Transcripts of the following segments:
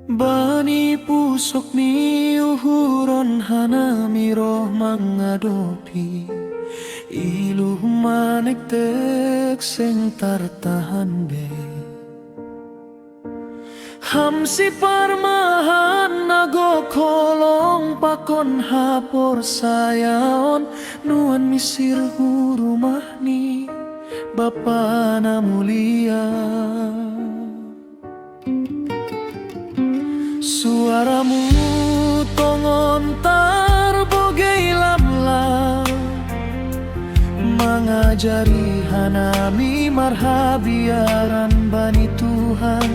Bani pusok ni uhuron hanami roh mangadopi iluh manik tek sing tartahan be Hamsi parmahan nago kolong pakon hapor sayaon nuan misir rumah ni Bapa na mulia Suaramu tongon tarbogai lamla Mengajari hanami marhabiaran bani Tuhan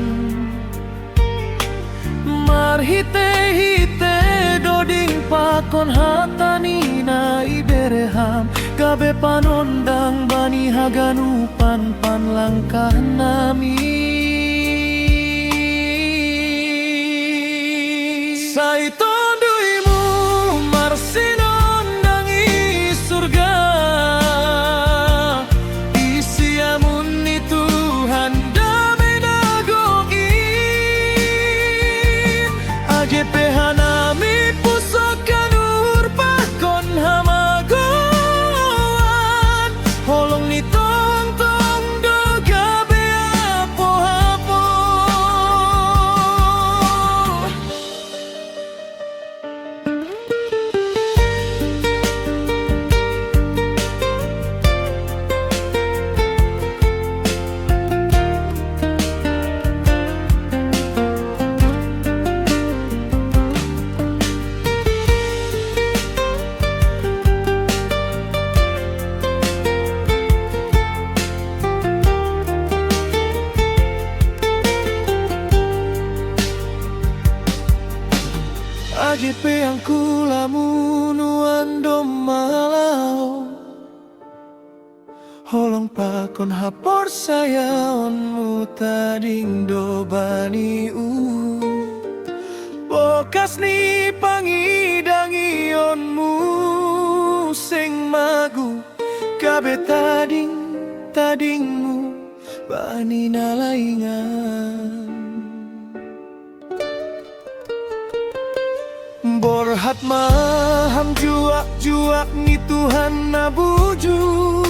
Marhite-hite doding pakon hatani na ibereham Gabe panondang bani haganupan panlangkah nami Saitonduimu marsinondangi surga Isiamun ni Tuhan damai dagoin AGP hanami pusokan urpakon hamagoan Holong ni tong-tong dogabe apo-apo AGP yang kulamunuan domalau Holong pakon hapor sayaonmu tading do bani Bokas ni pangidangionmu sing magu Kabe tadingmu bani nalaingan Borhat maham juak ni Tuhan nabuju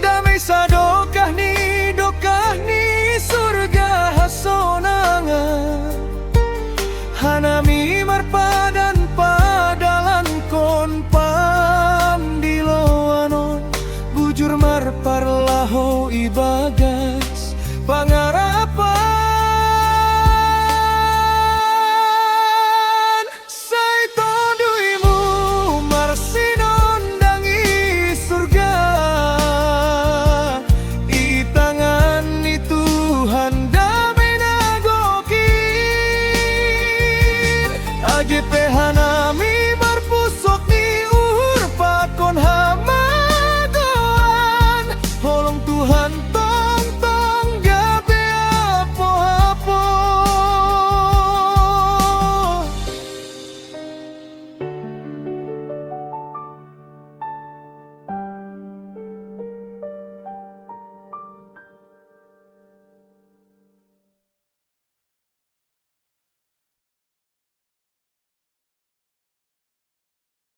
Damai sadokah ni dokah